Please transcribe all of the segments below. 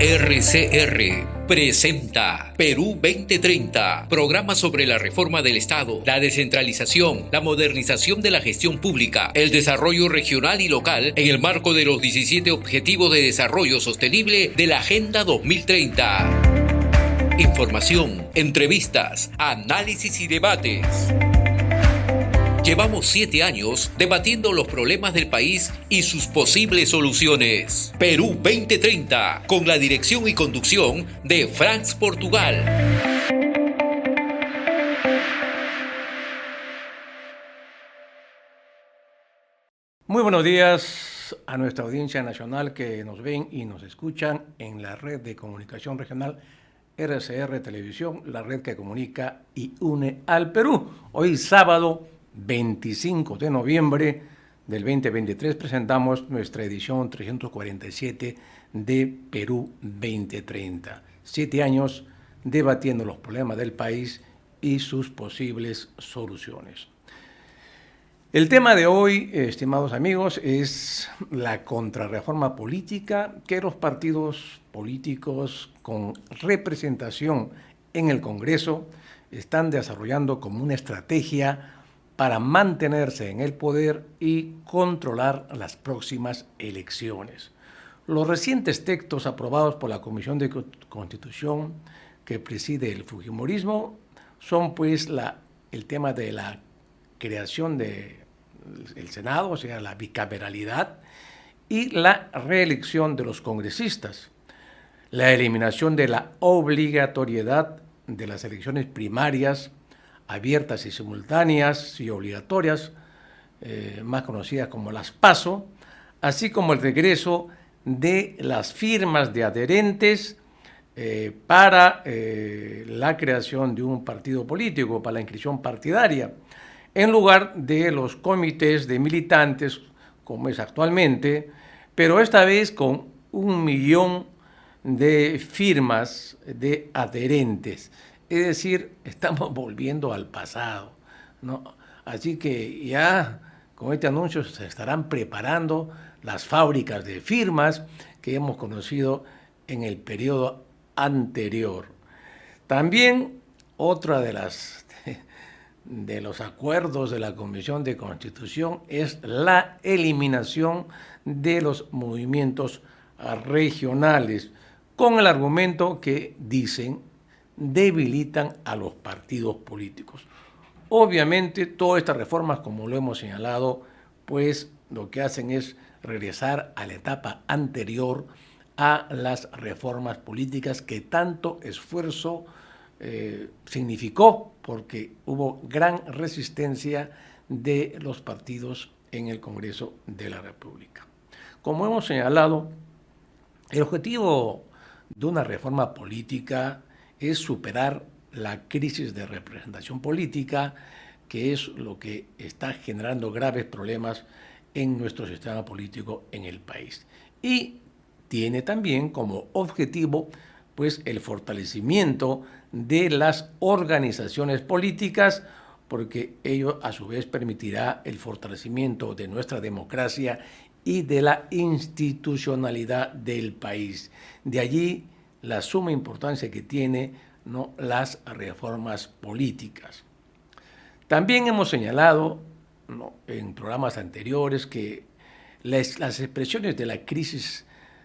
RCR presenta Perú 2030, programa sobre la reforma del Estado, la descentralización, la modernización de la gestión pública, el desarrollo regional y local en el marco de los 17 Objetivos de Desarrollo Sostenible de la Agenda 2030. Información, entrevistas, análisis y debates. Llevamos 7 años debatiendo los problemas del país y sus posibles soluciones. Perú 2030, con la dirección y conducción de Franz Portugal. Muy buenos días a nuestra audiencia nacional que nos ven y nos escuchan en la red de comunicación regional RCR Televisión, la red que comunica y une al Perú. Hoy sábado 25 de noviembre del 2023 presentamos nuestra edición 347 de Perú 2030. 7 años debatiendo los problemas del país y sus posibles soluciones. El tema de hoy, estimados amigos, es la contrarreforma política que los partidos políticos con representación en el Congreso están desarrollando como una estrategia para mantenerse en el poder y controlar las próximas elecciones. Los recientes textos aprobados por la Comisión de Constitución que preside el fujimorismo son pues el tema de la creación del Senado, o sea, la bicameralidad, y la reelección de los congresistas, la eliminación de la obligatoriedad de las elecciones primarias abiertas y simultáneas y obligatorias, más conocidas como las PASO, así como el regreso de las firmas de adherentes para la creación de un partido político, para la inscripción partidaria, en lugar de los comités de militantes, como es actualmente, pero esta vez con 1 millón de firmas de adherentes. Es decir, estamos volviendo al pasado, ¿no? Así que ya con este anuncio se estarán preparando las fábricas de firmas que hemos conocido en el periodo anterior. También otra de los acuerdos de la Comisión de Constitución es la eliminación de los movimientos regionales, con el argumento que dicen debilitan a los partidos políticos. Obviamente, todas estas reformas, como lo hemos señalado, pues lo que hacen es regresar a la etapa anterior a las reformas políticas que tanto esfuerzo significó, porque hubo gran resistencia de los partidos en el Congreso de la República. Como hemos señalado, el objetivo de una reforma política es superar la crisis de representación política, que es lo que está generando graves problemas en nuestro sistema político en el país. Y tiene también como objetivo pues, el fortalecimiento de las organizaciones políticas, porque ello a su vez permitirá el fortalecimiento de nuestra democracia y de la institucionalidad del país. De allí la suma importancia que tiene, ¿no?, las reformas políticas. También hemos señalado, ¿no?, en programas anteriores que las expresiones de la crisis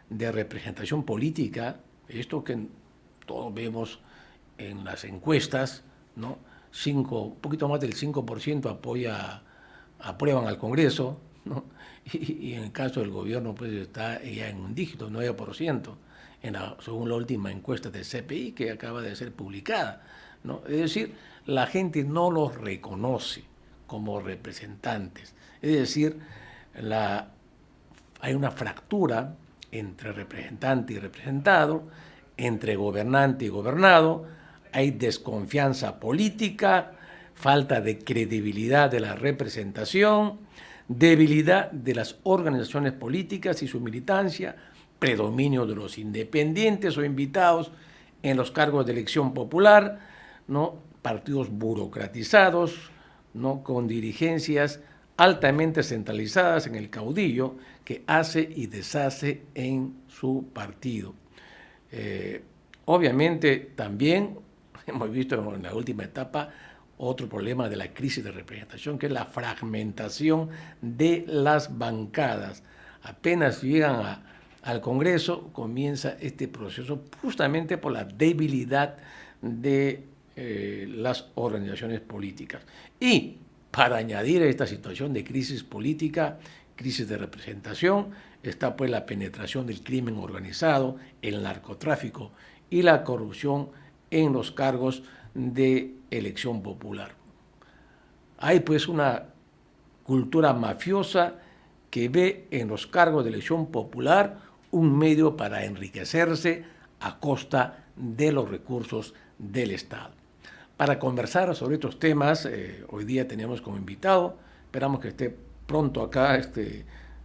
de representación política, esto que todos vemos en las encuestas, ¿no?, un poquito más del 5% aprueban al Congreso, ¿no?, y en el caso del gobierno pues está ya en un dígito, 9%. Según la última encuesta del CPI que acaba de ser publicada, ¿no? Es decir, la gente no los reconoce como representantes. Es decir, hay una fractura entre representante y representado, entre gobernante y gobernado, hay desconfianza política, falta de credibilidad de la representación, debilidad de las organizaciones políticas y su militancia, predominio de los independientes o invitados en los cargos de elección popular, ¿no?, partidos burocratizados, ¿no?, con dirigencias altamente centralizadas en el caudillo que hace y deshace en su partido. Obviamente también hemos visto en la última etapa otro problema de la crisis de representación, que es la fragmentación de las bancadas. Apenas llegan al Congreso, comienza este proceso justamente por la debilidad de las organizaciones políticas. Y para añadir a esta situación de crisis política, crisis de representación, está pues la penetración del crimen organizado, el narcotráfico y la corrupción en los cargos de elección popular. Hay pues una cultura mafiosa que ve en los cargos de elección popular un medio para enriquecerse a costa de los recursos del Estado. Para conversar sobre estos temas, hoy día tenemos como invitado, esperamos que esté pronto acá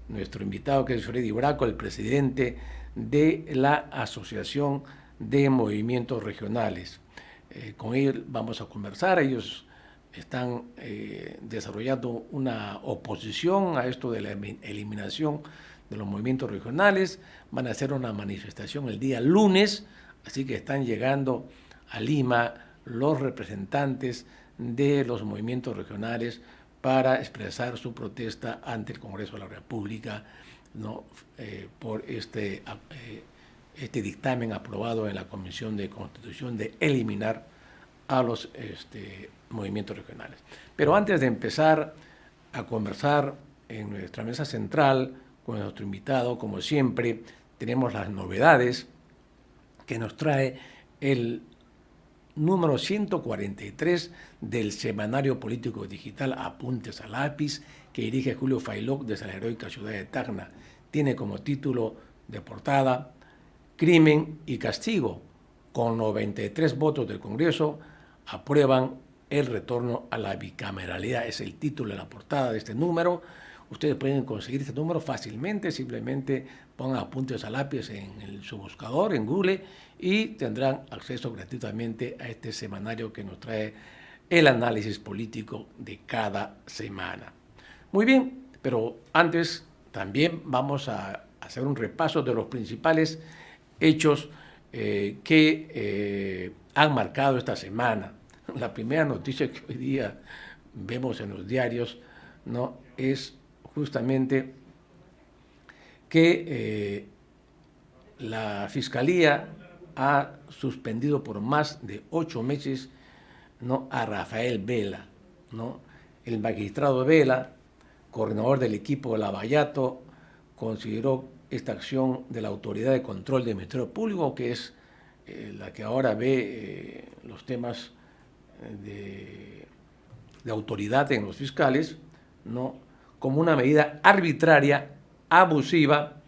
nuestro invitado, que es Freddy Braco, el presidente de la Asociación de Movimientos Regionales. Con él vamos a conversar. Ellos están desarrollando una oposición a esto de la eliminación de los movimientos regionales. Van a hacer una manifestación el día lunes, así que están llegando a Lima los representantes de los movimientos regionales para expresar su protesta ante el Congreso de la República, ¿no? Por este dictamen aprobado en la Comisión de Constitución de eliminar a los movimientos regionales. Pero antes de empezar a conversar en nuestra mesa central con nuestro invitado, como siempre, tenemos las novedades que nos trae el número 143 del Semanario Político Digital Apuntes a Lápiz, que dirige Julio Failoc desde la heroica ciudad de Tacna. Tiene como título de portada Crimen y Castigo. Con 93 votos del Congreso aprueban el retorno a la bicameralidad. Es el título de la portada de este número. Ustedes pueden conseguir este número fácilmente, simplemente pongan Apuntes a Lápiz en su buscador, en Google, y tendrán acceso gratuitamente a este semanario que nos trae el análisis político de cada semana. Muy bien, pero antes también vamos a hacer un repaso de los principales hechos que han marcado esta semana. La primera noticia que hoy día vemos en los diarios, ¿no?, es justamente que la Fiscalía ha suspendido por más de 8 meses, ¿no?, a Rafael Vela, ¿no? El magistrado Vela, coordinador del equipo de Lavallato, consideró esta acción de la Autoridad de Control del Ministerio Público, que es la que ahora ve los temas de autoridad en los fiscales, ¿no?, como una medida arbitraria, abusiva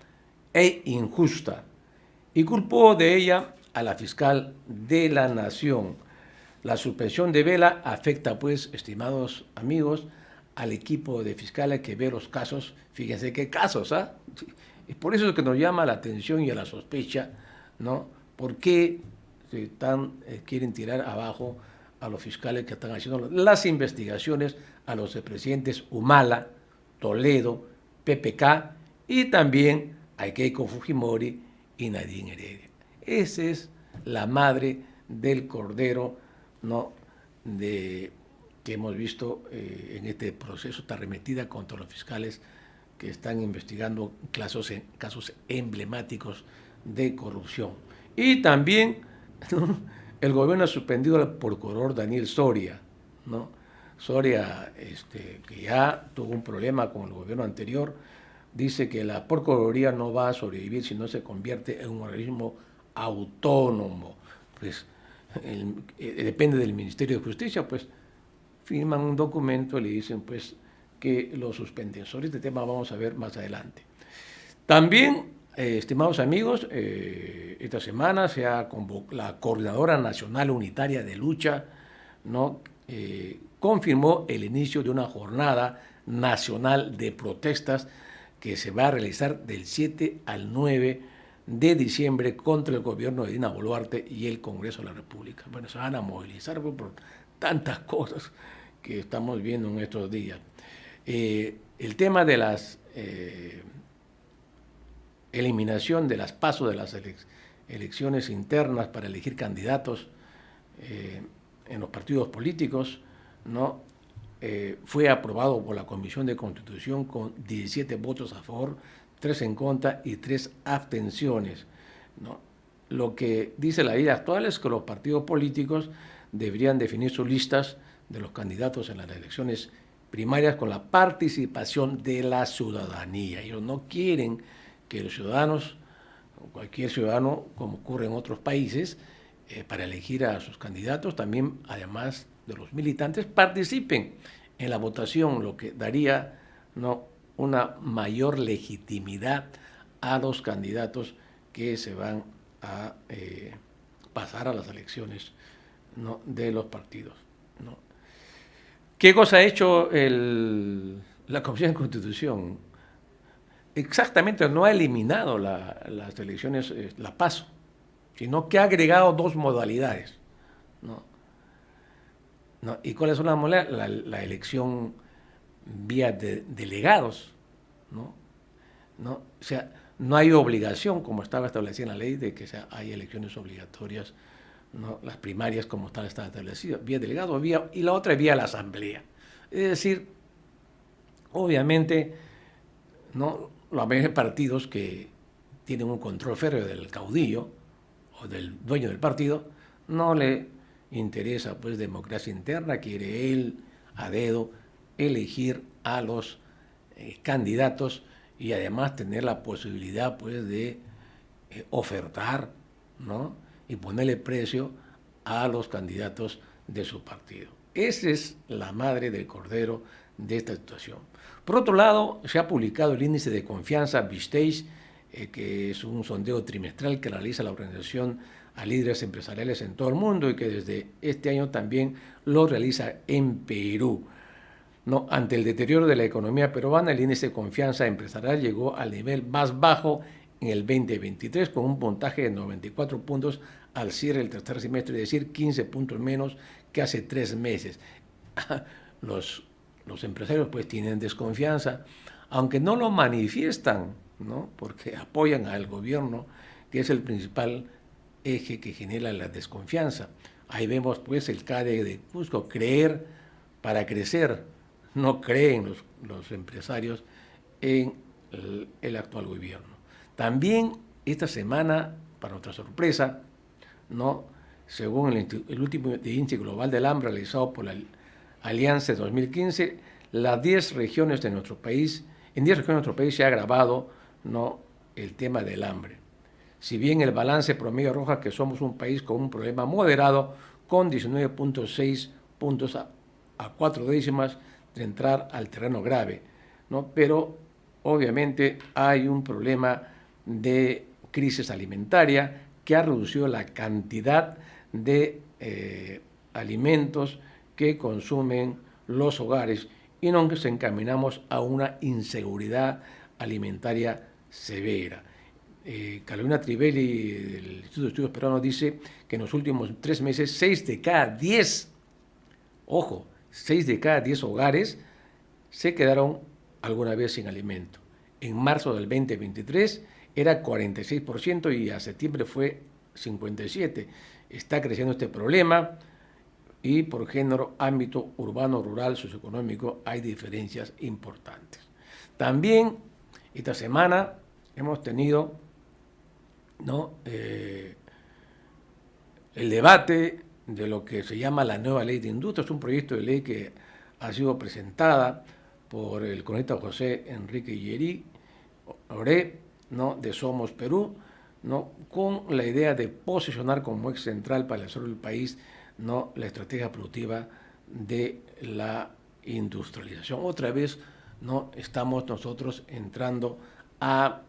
e injusta, y culpó de ella a la fiscal de la Nación. La suspensión de Vela afecta, pues, estimados amigos, al equipo de fiscales que ve los casos. Fíjense qué casos, ¿ah? Y por eso es que nos llama la atención y a la sospecha, ¿no? ¿Por qué quieren tirar abajo a los fiscales que están haciendo las investigaciones a los expresidentes Humala, Toledo, PPK y también a Keiko Fujimori y Nadine Heredia? Esa es la madre del cordero, ¿no?, que hemos visto en este proceso, está arremetida contra los fiscales que están investigando casos emblemáticos de corrupción. Y también, ¿no?, el gobierno ha suspendido al procurador Daniel Soria, ¿no? Soria, que ya tuvo un problema con el gobierno anterior, dice que la Procuraduría no va a sobrevivir si no se convierte en un organismo autónomo. Pues depende del Ministerio de Justicia, pues firman un documento y le dicen pues que lo suspenden. Sobre este tema vamos a ver más adelante. También, estimados amigos, esta semana se ha convocado la Coordinadora Nacional Unitaria de Lucha, ¿no?, confirmó el inicio de una jornada nacional de protestas que se va a realizar del 7 al 9 de diciembre contra el gobierno de Dina Boluarte y el Congreso de la República. Bueno, se van a movilizar por tantas cosas que estamos viendo en estos días. El tema de las eliminación de las PASO, de las elecciones internas para elegir candidatos en los partidos políticos, ¿no? Fue aprobado por la Comisión de Constitución con 17 votos a favor, 3 en contra y 3 abstenciones, ¿no? Lo que dice la ley actual es que los partidos políticos deberían definir sus listas de los candidatos en las elecciones primarias con la participación de la ciudadanía. Ellos no quieren que los ciudadanos, cualquier ciudadano, como ocurre en otros países, para elegir a sus candidatos, también, además de los militantes, participen en la votación, lo que daría, ¿no?, una mayor legitimidad a los candidatos que se van a pasar a las elecciones, ¿no?, de los partidos, ¿no? ¿Qué cosa ha hecho la Comisión de Constitución? Exactamente, no ha eliminado las elecciones, la PASO, sino que ha agregado 2 modalidades, ¿no? ¿No? ¿Y cuáles son las modalidades? La elección vía de delegados, ¿no? ¿No? O sea, no hay obligación, como estaba establecida en la ley, de que hay elecciones obligatorias, ¿no? Las primarias, como está establecido, vía delegado, y la otra es vía la asamblea. Es decir, obviamente, ¿no?, los mayores partidos que tienen un control férreo del caudillo o del dueño del partido, no le interesa, pues, democracia interna, quiere él a dedo elegir a los candidatos y además tener la posibilidad, pues, de ofertar, ¿no?, y ponerle precio a los candidatos de su partido. Esa es la madre del cordero de esta situación. Por otro lado, se ha publicado el índice de confianza B-Stage, que es un sondeo trimestral que realiza la organización a líderes empresariales en todo el mundo y que desde este año también lo realiza en Perú. No, ante el deterioro de la economía peruana, el índice de confianza empresarial llegó al nivel más bajo en el 2023, con un puntaje de 94 puntos al cierre del tercer semestre, es decir, 15 puntos menos que hace 3 meses. Los empresarios, pues, tienen desconfianza, aunque no lo manifiestan, ¿no?, porque apoyan al gobierno, que es el principal eje que genera la desconfianza. Ahí vemos, pues, el CADE de Cusco: creer para crecer. No creen los empresarios en el actual gobierno. También esta semana, para nuestra sorpresa, ¿no?, según el último índice global del hambre realizado por la Alianza 2015, las 10 regiones de nuestro país, en 10 regiones de nuestro país se ha agravado, ¿no?, el tema del hambre. Si bien el balance promedio arroja que somos un país con un problema moderado, con 19.6 puntos a 4 décimas de entrar al terreno grave, ¿no?, pero obviamente hay un problema de crisis alimentaria que ha reducido la cantidad de alimentos que consumen los hogares y nos encaminamos a una inseguridad alimentaria severa. Carolina Trivelli, del Instituto de Estudios Peruanos, dice que en los últimos 3 meses 6 de cada 10, ojo, 6 de cada 10 hogares se quedaron alguna vez sin alimento. En marzo del 2023 era 46% y a septiembre fue 57%. Está creciendo este problema y por género, ámbito urbano, rural, socioeconómico, hay diferencias importantes. También esta semana hemos tenido, ¿no?, el debate de lo que se llama la nueva ley de industria. Es un proyecto de ley que ha sido presentada por el congresista José Enrique Yerí Oré, ¿no?, de Somos Perú, ¿no?, con la idea de posicionar como eje central para el desarrollo del país, ¿no?, la estrategia productiva de la industrialización. Otra vez, ¿no?, estamos nosotros entrando a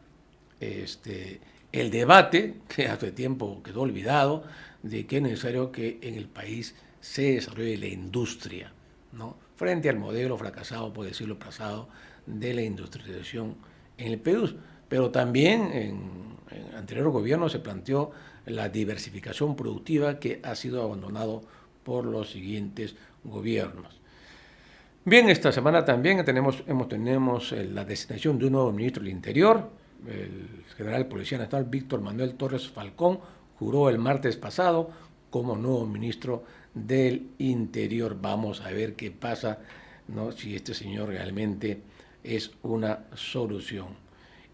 el debate que hace tiempo quedó olvidado, de que es necesario que en el país se desarrolle la industria, ¿no?, frente al modelo fracasado, por decirlo pasado, de la industrialización en el Perú. Pero también en anterior gobierno se planteó la diversificación productiva, que ha sido abandonado por los siguientes gobiernos. Bien, esta semana también tenemos la designación de un nuevo ministro del Interior, el general Policía Nacional Víctor Manuel Torres Falcón juró el martes pasado como nuevo ministro del Interior. Vamos a ver qué pasa, ¿no? Si este señor realmente es una solución.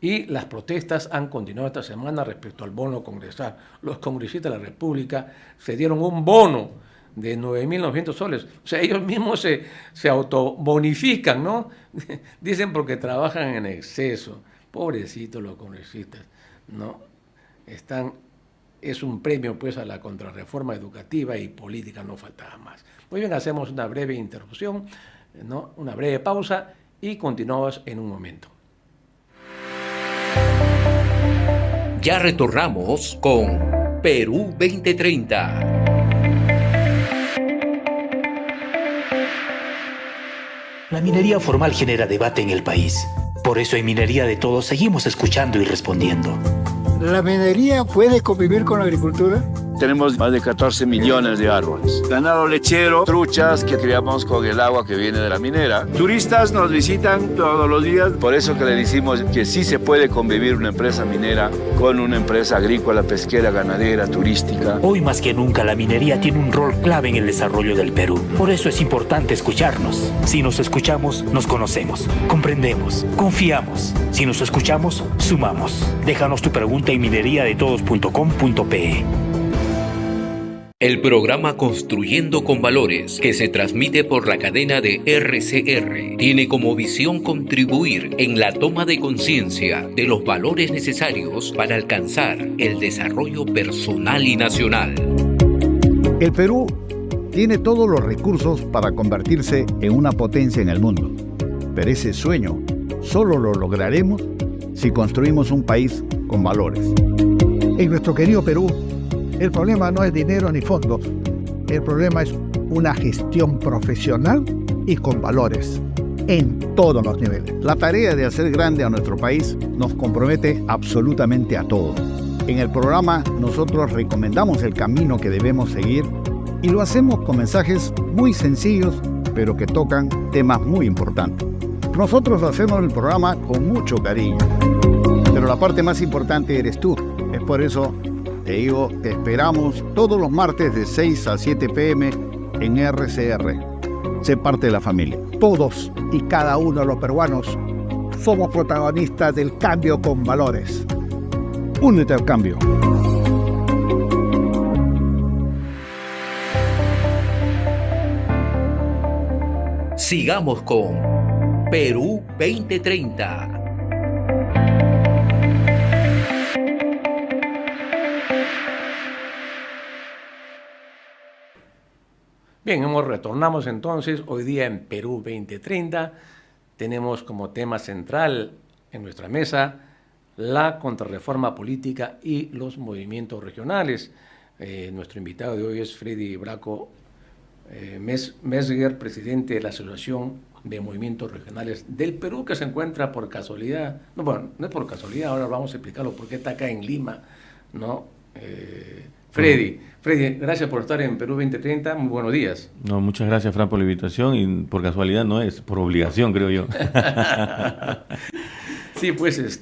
Y las protestas han continuado esta semana respecto al bono congresal. Los congresistas de la República se dieron un bono de 9.900 soles. O sea, ellos mismos se autobonifican, ¿no? Dicen porque trabajan en exceso. Pobrecitos los congresistas, ¿no? Es un premio pues a la contrarreforma educativa y política, no faltaba más. Muy bien, hacemos una breve interrupción, ¿no? Una breve pausa y continuamos en un momento. Ya retornamos con Perú 2030. La minería formal genera debate en el país. Por eso en Minería de Todos seguimos escuchando y respondiendo. ¿La minería puede convivir con la agricultura? Tenemos más de 14 millones de árboles. Ganado lechero, truchas que criamos con el agua que viene de la minera. Turistas nos visitan todos los días. Por eso que le decimos que sí se puede convivir una empresa minera con una empresa agrícola, pesquera, ganadera, turística. Hoy más que nunca la minería tiene un rol clave en el desarrollo del Perú. Por eso es importante escucharnos. Si nos escuchamos, nos conocemos, comprendemos, confiamos. Si nos escuchamos, sumamos. Déjanos tu pregunta en mineriadetodos.com.pe. El programa Construyendo con Valores, que se transmite por la cadena de RCR, tiene como visión contribuir en la toma de conciencia de los valores necesarios para alcanzar el desarrollo personal y nacional. El Perú tiene todos los recursos para convertirse en una potencia en el mundo, pero ese sueño solo lo lograremos si construimos un país con valores. En nuestro querido Perú, el problema no es dinero ni fondos. El problema es una gestión profesional y con valores en todos los niveles. La tarea de hacer grande a nuestro país nos compromete absolutamente a todos. En el programa nosotros recomendamos el camino que debemos seguir y lo hacemos con mensajes muy sencillos, pero que tocan temas muy importantes. Nosotros hacemos el programa con mucho cariño, pero la parte más importante eres tú. Es por eso te digo, te esperamos todos los martes de 6 a 7 p.m. en RCR. Sé parte de la familia. Todos y cada uno de los peruanos somos protagonistas del cambio con valores. Únete al cambio. Sigamos con Perú 2030. Bien, retornamos entonces hoy día en Perú 2030. Tenemos como tema central en nuestra mesa la contrarreforma política y los movimientos regionales. Nuestro invitado de hoy es Freddy Braco Mesger, presidente de la Asociación de Movimientos Regionales del Perú, que se encuentra por casualidad, no es por casualidad, ahora vamos a explicarlo por qué está acá en Lima, ¿no? Freddy, gracias por estar en Perú 2030, muy buenos días. No, muchas gracias, Fran, por la invitación, y por casualidad no es, por obligación, creo yo. Sí, pues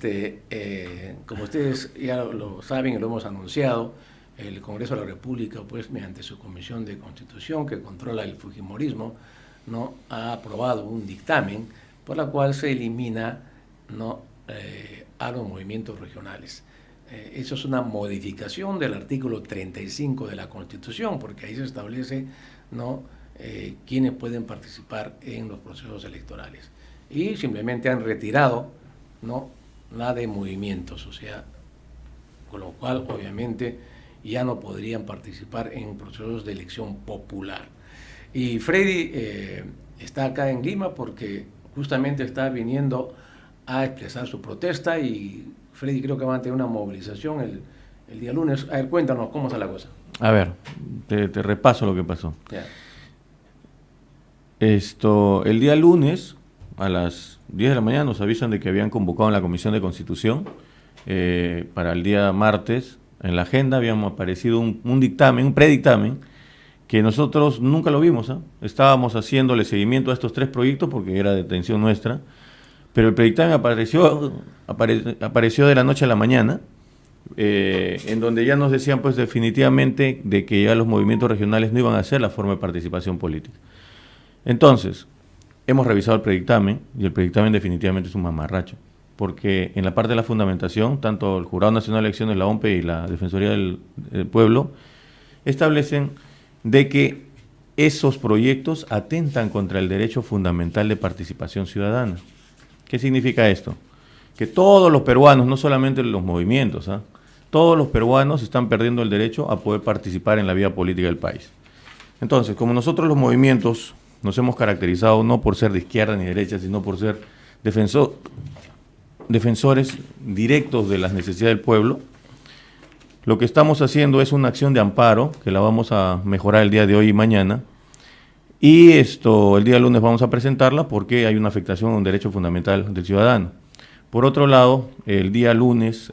como ustedes ya lo saben y lo hemos anunciado, el Congreso de la República, pues mediante su Comisión de Constitución que controla el fujimorismo, ¿no?, ha aprobado un dictamen por la cual se elimina, ¿no?, a los movimientos regionales. Eso es una modificación del artículo 35 de la Constitución, porque ahí se establece, ¿no?, quiénes pueden participar en los procesos electorales. Y simplemente han retirado, ¿no?, la de movimientos, o sea, con lo cual obviamente ya no podrían participar en procesos de elección popular. Y Freddy está acá en Lima porque justamente está viniendo a expresar su protesta, y Freddy creo que va a tener una movilización el día lunes. A ver, cuéntanos cómo está la cosa. A ver, te repaso lo que pasó. Ya. El día lunes a las 10 de la mañana nos avisan de que habían convocado en la Comisión de Constitución para el día martes. En la agenda habíamos aparecido un dictamen, un predictamen, que nosotros nunca lo vimos, ¿eh? Estábamos haciéndole seguimiento a estos 3 proyectos porque era de atención nuestra, Pero el predictamen apareció de la noche a la mañana, en donde ya nos decían pues definitivamente de que ya los movimientos regionales no iban a ser la forma de participación política. Entonces, hemos revisado el predictamen y el predictamen definitivamente es un mamarracho, porque en la parte de la fundamentación, tanto el Jurado Nacional de Elecciones, la OMPE y la Defensoría del Pueblo, establecen de que esos proyectos atentan contra el derecho fundamental de participación ciudadana. ¿Qué significa esto? Que todos los peruanos, no solamente los movimientos, todos los peruanos están perdiendo el derecho a poder participar en la vida política del país. Entonces, como nosotros los movimientos nos hemos caracterizado no por ser de izquierda ni derecha, sino por ser defensores directos de las necesidades del pueblo, lo que estamos haciendo es una acción de amparo, que la vamos a mejorar el día de hoy y mañana, y el día lunes vamos a presentarla porque hay una afectación a un derecho fundamental del ciudadano. Por otro lado, el día lunes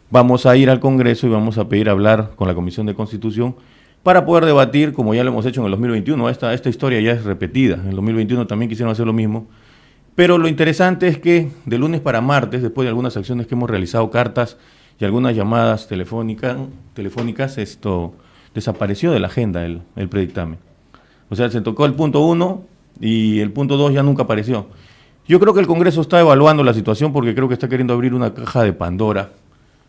vamos a ir al Congreso y vamos a pedir hablar con la Comisión de Constitución para poder debatir, como ya lo hemos hecho en el 2021, esta historia ya es repetida, en el 2021 también quisieron hacer lo mismo, pero lo interesante es que de lunes para martes, después de algunas acciones que hemos realizado, cartas y algunas llamadas telefónicas, desapareció de la agenda el predictamen. O sea, se tocó el punto 1 y el punto 2 ya nunca apareció. Yo creo que el Congreso está evaluando la situación porque creo que está queriendo abrir una caja de Pandora,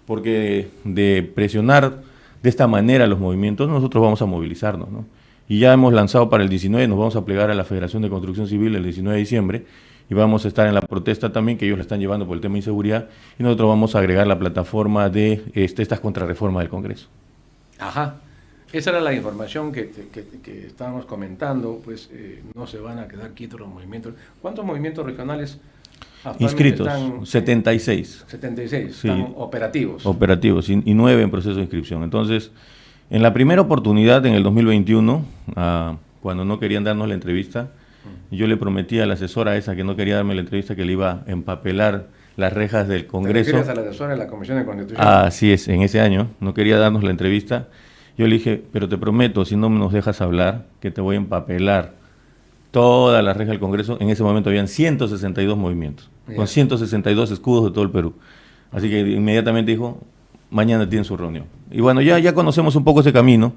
porque de presionar de esta manera los movimientos, nosotros vamos a movilizarnos, ¿no? Y ya hemos lanzado para el 19, nos vamos a plegar a la Federación de Construcción Civil el 19 de diciembre, y vamos a estar en la protesta también, que ellos la están llevando por el tema de inseguridad, y nosotros vamos a agregar la plataforma de estas contrarreformas del Congreso. Ajá. Esa era la información que estábamos comentando, pues no se van a quedar quietos los movimientos. ¿Cuántos movimientos regionales inscritos? Están, 76. 76, sí, están operativos. Operativos, y 9 en proceso de inscripción. Entonces, en la primera oportunidad, en el 2021, cuando no querían darnos la entrevista, yo le prometí a la asesora esa que no quería darme la entrevista que le iba a empapelar las rejas del Congreso. ¿Te refieres a la asesora de la Comisión de Constitución? Así es, en ese año, no quería darnos la entrevista. Yo le dije, pero te prometo, si no nos dejas hablar, que te voy a empapelar toda la reja del Congreso. En ese momento habían 162 movimientos, con 162 escudos de todo el Perú. Así que inmediatamente dijo, mañana tienen su reunión. Y bueno, ya conocemos un poco ese camino,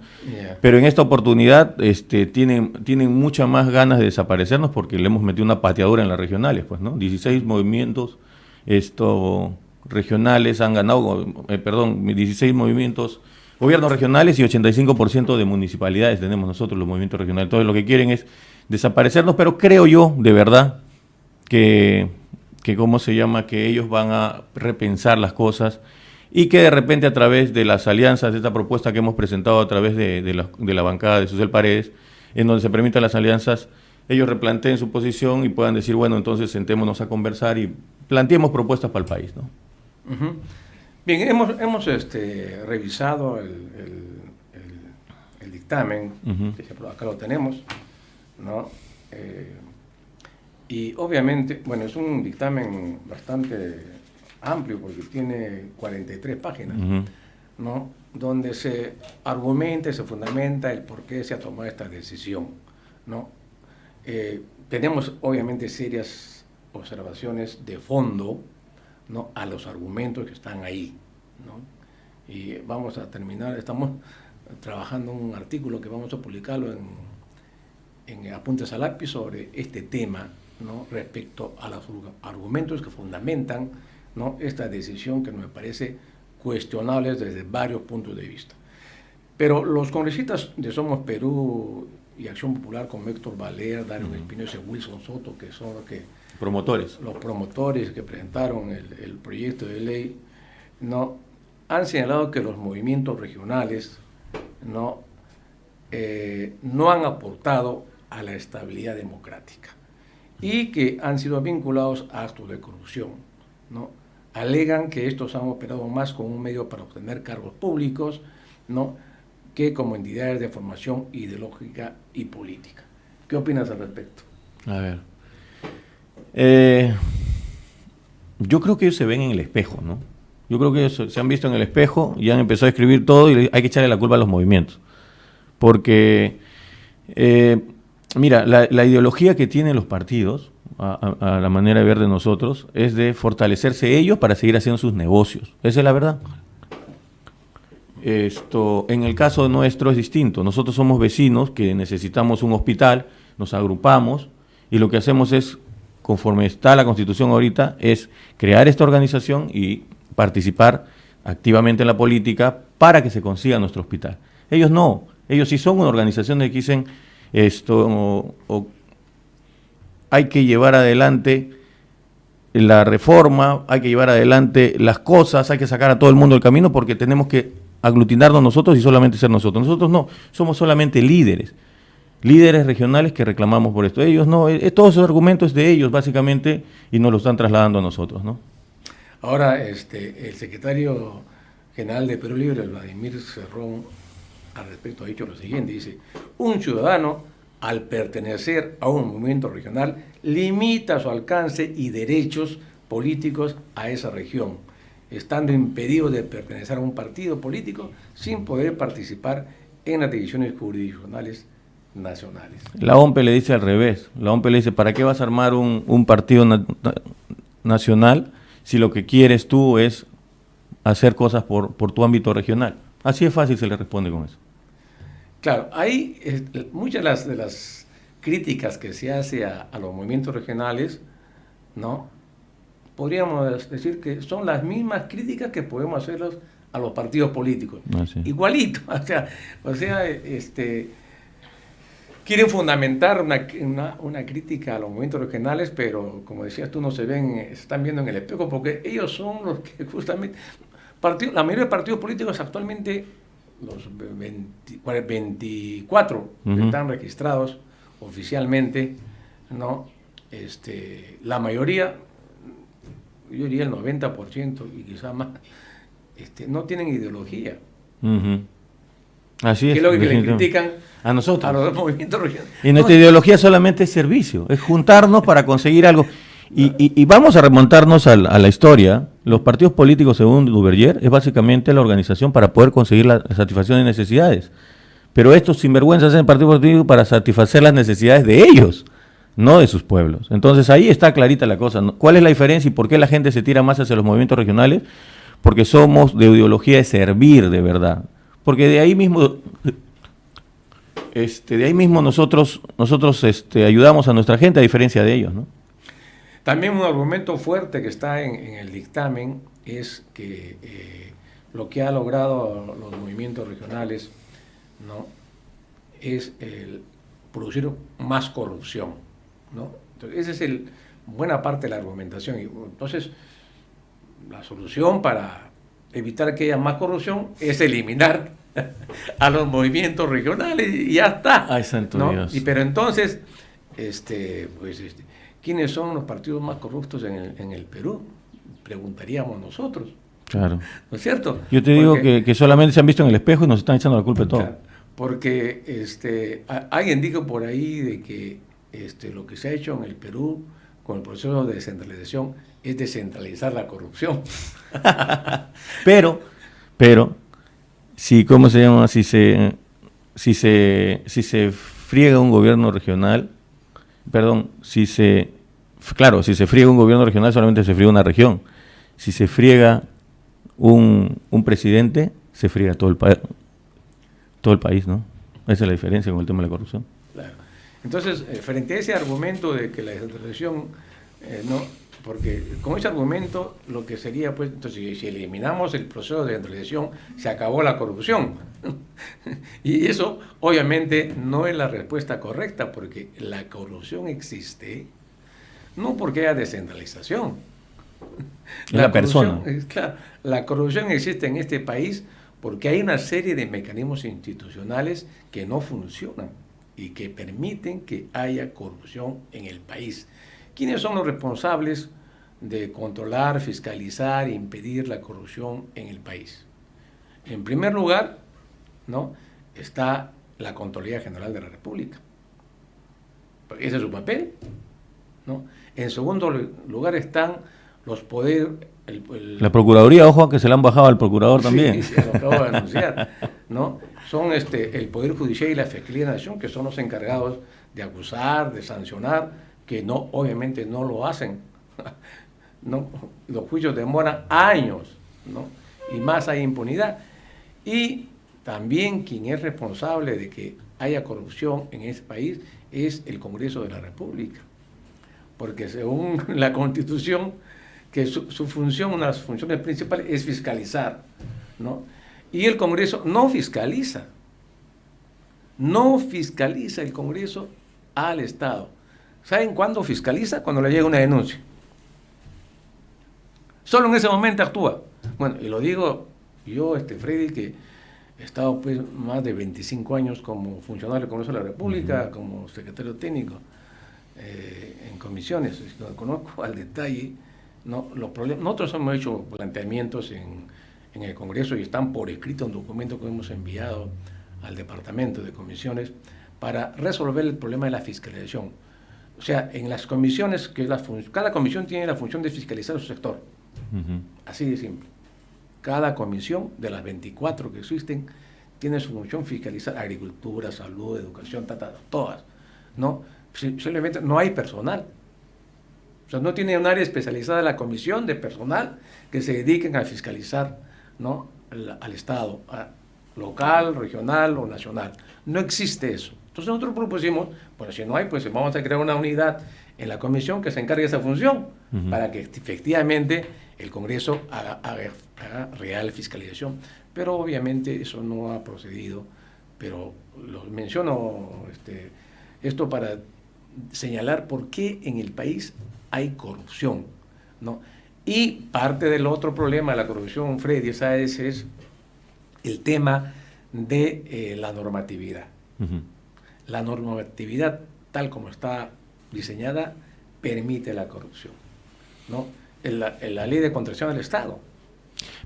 pero en esta oportunidad tienen muchas más ganas de desaparecernos porque le hemos metido una pateadura en las regionales, pues, ¿no? 16 movimientos regionales han ganado, 16 movimientos gobiernos regionales y 85% de municipalidades tenemos nosotros, los movimientos regionales. Entonces lo que quieren es desaparecernos, pero creo yo, de verdad, que ellos van a repensar las cosas y que de repente a través de las alianzas, de esta propuesta que hemos presentado a través de la bancada de Susel Paredes, en donde se permitan las alianzas, ellos replanteen su posición y puedan decir, bueno, entonces sentémonos a conversar y planteemos propuestas para el país, ¿no? Uh-huh. Bien, hemos revisado el dictamen, que acá lo tenemos, ¿no? Y obviamente, bueno, es un dictamen bastante amplio porque tiene 43 páginas, ¿no? Donde se argumenta y se fundamenta el por qué se ha tomado esta decisión, ¿no? Tenemos obviamente serias observaciones de fondo, ¿no? A los argumentos que están ahí, ¿no? Y vamos a terminar, estamos trabajando un artículo que vamos a publicarlo en Apuntes al Lápiz sobre este tema, ¿no? Respecto a los argumentos que fundamentan, ¿no? Esta decisión que me parece cuestionable desde varios puntos de vista. Pero los congresistas de Somos Perú y Acción Popular como Héctor Valer, Darío Espinosa y Wilson Soto, que son los promotores que presentaron el proyecto de ley, ¿no? Han señalado que los movimientos regionales no han aportado a la estabilidad democrática y que han sido vinculados a actos de corrupción, ¿no? Alegan que estos han operado más como un medio para obtener cargos públicos, ¿no? que como entidades de formación ideológica y política. ¿Qué opinas al respecto? A ver. Yo creo que ellos se ven en el espejo, ¿no? Yo creo que ellos se han visto en el espejo y han empezado a escribir todo y hay que echarle la culpa a los movimientos. Porque, mira, la ideología que tienen los partidos, a la manera de ver de nosotros, es de fortalecerse ellos para seguir haciendo sus negocios. Esa es la verdad. En el caso nuestro es distinto. Nosotros somos vecinos que necesitamos un hospital, nos agrupamos y lo que hacemos es, conforme está la Constitución ahorita, es crear esta organización y participar activamente en la política para que se consiga nuestro hospital. Ellos no, ellos sí son una organización de que dicen hay que llevar adelante la reforma, hay que llevar adelante las cosas, hay que sacar a todo el mundo del camino porque tenemos que aglutinarnos nosotros y solamente ser nosotros. Nosotros no, somos solamente líderes regionales que reclamamos por esto. Ellos no, todos esos argumentos de ellos básicamente y nos lo están trasladando a nosotros, ¿no? Ahora, el secretario general de Perú Libre, Vladimir Cerrón, al respecto ha dicho lo siguiente, dice: un ciudadano, al pertenecer a un movimiento regional, limita su alcance y derechos políticos a esa región, estando impedido de pertenecer a un partido político sin poder participar en las decisiones jurisdiccionales nacionales. La OMPE le dice al revés. La OMPE le dice: ¿para qué vas a armar un partido nacional si lo que quieres tú es hacer cosas por tu ámbito regional? Así es fácil, se le responde con eso. Claro, hay muchas de las críticas que se hace a los movimientos regionales, ¿no? Podríamos decir que son las mismas críticas que podemos hacerlos a los partidos políticos. Sí. Igualito, o sea, quieren fundamentar una crítica a los movimientos regionales, pero como decías tú, no se están viendo en el espejo, porque ellos son los que justamente, la mayoría de partidos políticos actualmente, los 24 que están registrados oficialmente, ¿no? La mayoría, yo diría el 90% y quizás más, no tienen ideología. Así es. Que es lo que le critican a nosotros, a los movimientos regionales. Y nuestra ideología solamente es servicio, es juntarnos para conseguir algo. Y vamos a remontarnos a la historia. Los partidos políticos, según Duverger, es básicamente la organización para poder conseguir la satisfacción de necesidades. Pero estos sinvergüenzas hacen partidos políticos para satisfacer las necesidades de ellos, no de sus pueblos. Entonces ahí está clarita la cosa, ¿no? ¿Cuál es la diferencia y por qué la gente se tira más hacia los movimientos regionales? Porque somos de ideología de servir de verdad. Porque de ahí mismo nosotros ayudamos a nuestra gente a diferencia de ellos, ¿no? También un argumento fuerte que está en el dictamen es que lo que ha logrado los movimientos regionales, ¿no? Es producir más corrupción, ¿no? Entonces, esa es buena parte de la argumentación. Y entonces, la solución para evitar que haya más corrupción es eliminar a los movimientos regionales y ya está. Ay, santo ¿no? Dios. Pero entonces, ¿quiénes son los partidos más corruptos en el Perú? Preguntaríamos nosotros. Claro. ¿No es cierto? Yo te digo que solamente se han visto en el espejo y nos están echando la culpa de todo. Claro, porque alguien dijo por ahí de que lo que se ha hecho en el Perú con el proceso de descentralización es descentralizar la corrupción. pero, ¿cómo se llama? Si se friega un gobierno regional, si se friega un gobierno regional, solamente se friega una región. Si se friega un presidente, se friega todo el país, ¿no? Esa es la diferencia con el tema de la corrupción. Claro. Entonces, frente a ese argumento de que la descentralización, no, porque con ese argumento lo que sería, pues, entonces, si eliminamos el proceso de descentralización, se acabó la corrupción. Y eso, obviamente, no es la respuesta correcta, porque la corrupción existe no porque haya descentralización. La persona. Claro, la corrupción existe en este país porque hay una serie de mecanismos institucionales que no funcionan y que permiten que haya corrupción en el país. ¿Quiénes son los responsables de controlar, fiscalizar e impedir la corrupción en el país? En primer lugar, ¿no?, está la Contraloría General de la República. Ese es su papel, ¿no? En segundo lugar están los poderes... La Procuraduría, ojo, que se le han bajado al Procurador también. Sí, lo acabo de anunciar, ¿no? Son el Poder Judicial y la Fiscalía de la Nación, que son los encargados de acusar, de sancionar, que no, obviamente no lo hacen. ¿No? Los juicios demoran años, ¿no? Y más hay impunidad. Y también quien es responsable de que haya corrupción en este país es el Congreso de la República. Porque según la Constitución, que su función, una de las funciones principales es fiscalizar, ¿no? Y el Congreso no fiscaliza. No fiscaliza el Congreso al Estado. ¿Saben cuándo fiscaliza? Cuando le llega una denuncia. Solo en ese momento actúa. Bueno, y lo digo yo, Freddy, que he estado pues más de 25 años como funcionario del Congreso de la República, como secretario técnico en comisiones, lo conozco al detalle, ¿no? Los problemas. Nosotros hemos hecho planteamientos en el Congreso y están por escrito en documento que hemos enviado al Departamento de Comisiones para resolver el problema de la fiscalización. O sea, en las comisiones, cada comisión tiene la función de fiscalizar su sector. Así de simple. Cada comisión de las 24 que existen tiene su función fiscalizar agricultura, salud, educación, todas, ¿no? Simplemente no hay personal. O sea, no tiene un área especializada la comisión de personal que se dediquen a fiscalizar, ¿no? al Estado, local, regional o nacional. No existe eso. Entonces nosotros propusimos, bueno, si no hay, pues vamos a crear una unidad en la comisión que se encargue de esa función, para que efectivamente el Congreso haga real fiscalización. Pero obviamente eso no ha procedido, pero lo menciono esto para señalar por qué en el país hay corrupción, ¿no? Y parte del otro problema de la corrupción, Freddy, ¿sabes? Es el tema de la normatividad. La normatividad, tal como está diseñada, permite la corrupción, ¿no? En la ley de contratación del Estado.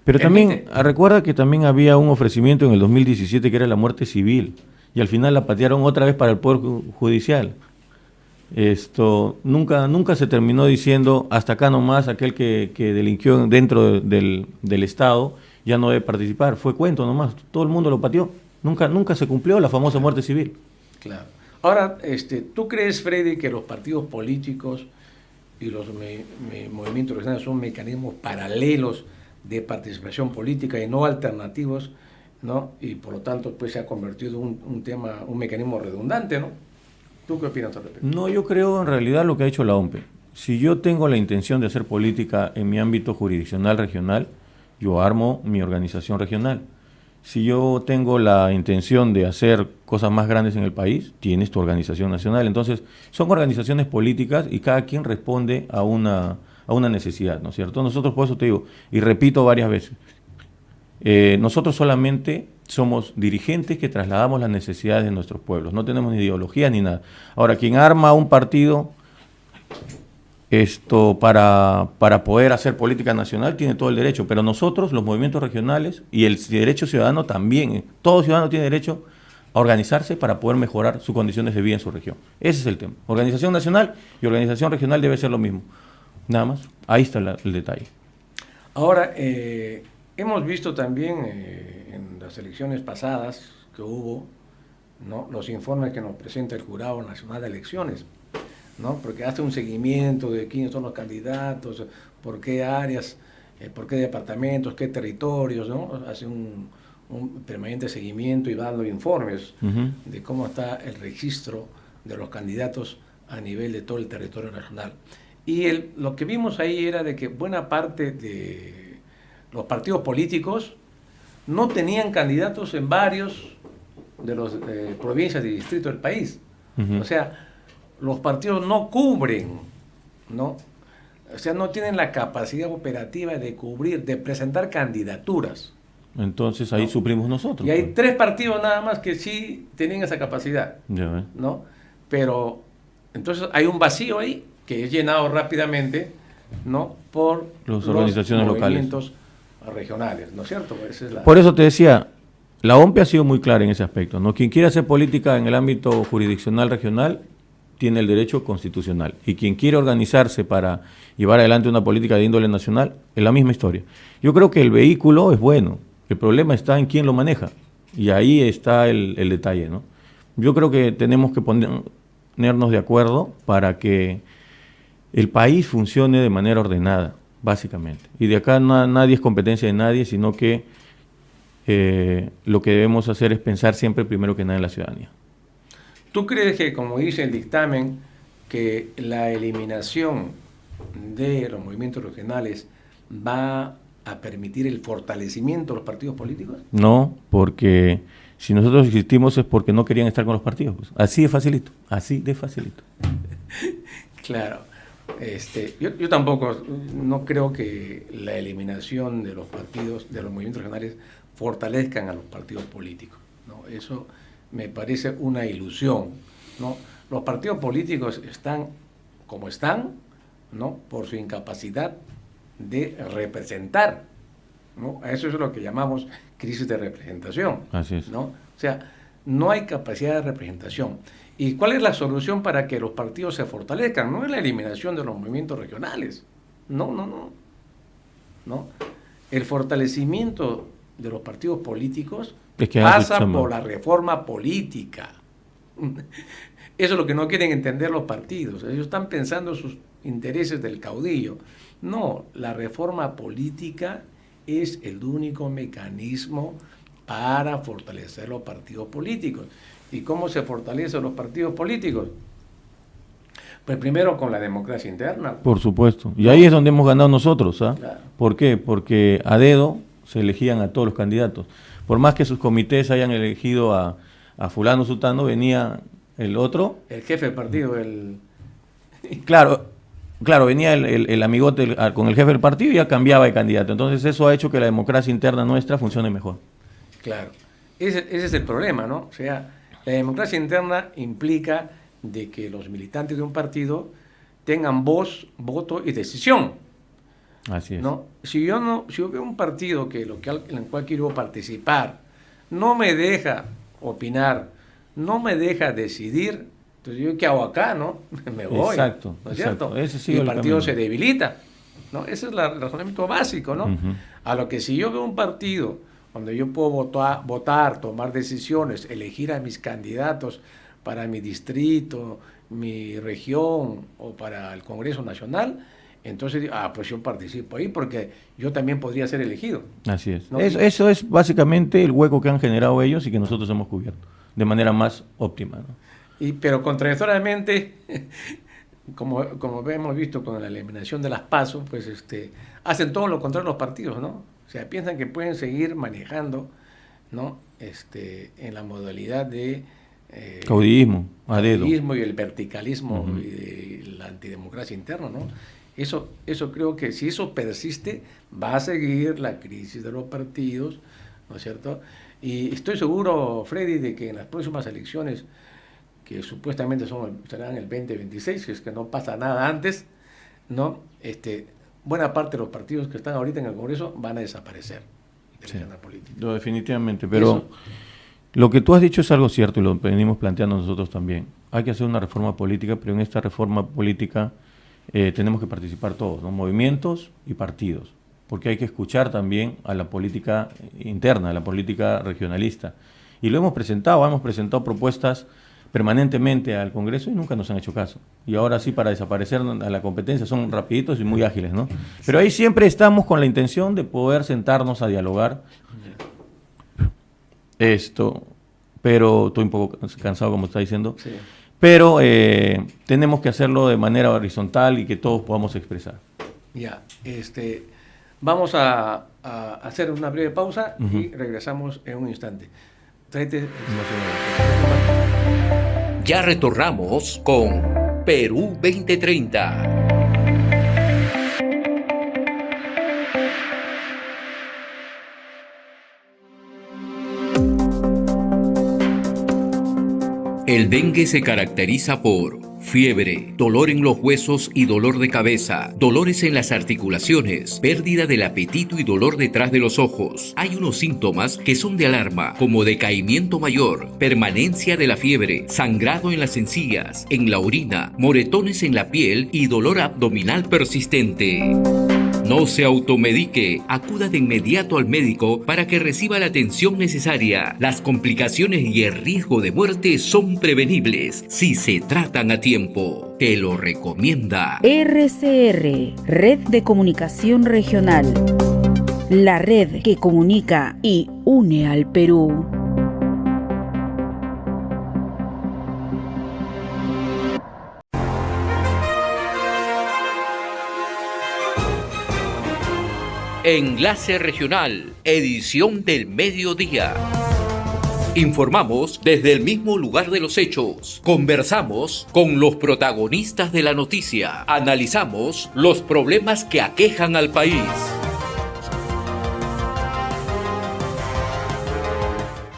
Pero también, recuerda que también había un ofrecimiento en el 2017 que era la muerte civil, y al final la patearon otra vez para el Poder Judicial. Nunca se terminó diciendo hasta acá nomás aquel que delinquió dentro del Estado ya no debe participar. Fue cuento nomás, todo el mundo lo pateó. Nunca se cumplió la famosa muerte civil. Claro. Ahora, ¿tú crees, Freddy, que los partidos políticos y los movimientos regionales son mecanismos paralelos de participación política y no alternativos, ¿no? Y por lo tanto, pues se ha convertido en un mecanismo redundante, ¿no? ¿Tú qué opinas al respecto? No, yo creo en realidad lo que ha hecho la OMPE. Si yo tengo la intención de hacer política en mi ámbito jurisdiccional regional, yo armo mi organización regional. Si yo tengo la intención de hacer cosas más grandes en el país, tienes tu organización nacional. Entonces, son organizaciones políticas y cada quien responde a una necesidad, ¿no es cierto? Nosotros, por eso te digo, y repito varias veces, nosotros solamente somos dirigentes que trasladamos las necesidades de nuestros pueblos. No tenemos ni ideología ni nada. Ahora, quien arma un partido para poder hacer política nacional tiene todo el derecho, pero nosotros, los movimientos regionales y el derecho ciudadano también, todo ciudadano tiene derecho a organizarse para poder mejorar sus condiciones de vida en su región. Ese es el tema. Organización nacional y organización regional debe ser lo mismo. Nada más, ahí está el detalle. Ahora, hemos visto también en las elecciones pasadas que hubo, ¿no?, los informes que nos presenta el Jurado Nacional de Elecciones, ¿no? Porque hace un seguimiento de quiénes son los candidatos, por qué áreas, por qué departamentos, qué territorios, ¿no? Hace un permanente seguimiento y dando informes de cómo está el registro de los candidatos a nivel de todo el territorio nacional. Y lo que vimos ahí era de que buena parte de los partidos políticos no tenían candidatos en varios de las provincias y distritos del país. O sea, los partidos no cubren, ¿no? O sea, no tienen la capacidad operativa de cubrir, de presentar candidaturas. Entonces ahí suprimos nosotros. Y hay 3 partidos nada más que sí tenían esa capacidad, ¿no? Pero entonces hay un vacío ahí que es llenado rápidamente, ¿no?, por las organizaciones los movimientos regionales, ¿no es cierto? Por eso te decía, la OMPE ha sido muy clara en ese aspecto, ¿no? Quien quiere hacer política en el ámbito jurisdiccional regional tiene el derecho constitucional, y quien quiere organizarse para llevar adelante una política de índole nacional es la misma historia. Yo creo que el vehículo es bueno, el problema está en quién lo maneja, y ahí está el detalle, ¿no? Yo creo que tenemos que ponernos de acuerdo para que el país funcione de manera ordenada, básicamente. Y de acá nadie es competencia de nadie, sino que lo que debemos hacer es pensar siempre primero que nada en la ciudadanía. ¿Tú crees que, como dice el dictamen, que la eliminación de los movimientos regionales va a permitir el fortalecimiento de los partidos políticos? No, porque si nosotros existimos es porque no querían estar con los partidos. Pues. Así de facilito, así de facilito. Claro. Yo tampoco no creo que la eliminación de los partidos, de los movimientos regionales, fortalezcan a los partidos políticos, ¿no? Eso me parece una ilusión, ¿no? Los partidos políticos están como están, ¿no? Por su incapacidad de representar, ¿no? Eso es lo que llamamos crisis de representación. Así es. ¿No? O sea, no hay capacidad de representación. ¿Y cuál es la solución para que los partidos se fortalezcan? No es la eliminación de los movimientos regionales. No. El fortalecimiento de los partidos políticos pasa por la reforma política. Eso es lo que no quieren entender los partidos. Ellos están pensando en sus intereses del caudillo. No, la reforma política es el único mecanismo para fortalecer los partidos políticos. ¿Y cómo se fortalecen los partidos políticos? Pues primero con la democracia interna. Por supuesto. Y ahí es donde hemos ganado nosotros. ¿Ah? Claro. ¿Por qué? Porque a dedo se elegían a todos los candidatos. Por más que sus comités hayan elegido a fulano sutano, venía el otro. El jefe del partido, Claro, venía el amigote con el jefe del partido y ya cambiaba de candidato. Entonces eso ha hecho que la democracia interna nuestra funcione mejor. Claro. Ese es el problema, ¿no? O sea, la democracia interna implica de que los militantes de un partido tengan voz, voto y decisión. Así es. ¿No? Si yo veo un partido en el cual quiero participar, no me deja opinar, no me deja decidir, entonces yo ¿qué hago acá? ¿No? Me voy. Exacto. ¿No es cierto? Ese sí y el partido se debilita, ¿no? Ese es el razonamiento básico, ¿no? Uh-huh. A lo que si yo veo un partido donde yo puedo votar, tomar decisiones, elegir a mis candidatos para mi distrito, mi región o para el Congreso Nacional, entonces pues yo participo ahí porque yo también podría ser elegido. Así es. ¿No? Eso es básicamente el hueco que han generado ellos y que nosotros hemos cubierto de manera más óptima, ¿no? Pero contradictoriamente, como hemos visto con la eliminación de las PASO, pues hacen todo lo contrario los partidos, ¿no? O sea, piensan que pueden seguir manejando, ¿no? En la modalidad de caudillismo, a dedo. Caudillismo y el verticalismo Uh-huh. y de la antidemocracia interna, ¿no? Eso creo que si eso persiste, va a seguir la crisis de los partidos, ¿no es cierto? Y estoy seguro, Freddy, de que en las próximas elecciones, que supuestamente serán el 2026, si es que no pasa nada antes, ¿no? Buena parte de los partidos que están ahorita en el Congreso van a desaparecer de la escena política. No, definitivamente, pero lo que tú has dicho es algo cierto y lo venimos planteando nosotros también. Hay que hacer una reforma política, pero en esta reforma política tenemos que participar todos, ¿no? Movimientos y partidos, porque hay que escuchar también a la política interna, a la política regionalista. Y lo hemos presentado propuestas permanentemente al Congreso y nunca nos han hecho caso. Y ahora sí, para desaparecer a la competencia, son rapiditos y muy ágiles, ¿no? Pero ahí siempre estamos con la intención de poder sentarnos a dialogar pero estoy un poco cansado, como está diciendo, Sí. pero tenemos que hacerlo de manera horizontal y que todos podamos expresar. Ya, vamos a hacer una breve pausa y regresamos en un instante. Ya retornamos con Perú 2030. El dengue se caracteriza por fiebre, dolor en los huesos y dolor de cabeza, dolores en las articulaciones, pérdida del apetito y dolor detrás de los ojos. Hay unos síntomas que son de alarma, como decaimiento mayor, permanencia de la fiebre, sangrado en las encías, en la orina, moretones en la piel y dolor abdominal persistente. No se automedique, acuda de inmediato al médico para que reciba la atención necesaria. Las complicaciones y el riesgo de muerte son prevenibles si se tratan a tiempo. Te lo recomienda RCR, Red de Comunicación Regional. La red que comunica y une al Perú. Enlace Regional, edición del mediodía. Informamos desde el mismo lugar de los hechos. Conversamos con los protagonistas de la noticia. Analizamos los problemas que aquejan al país.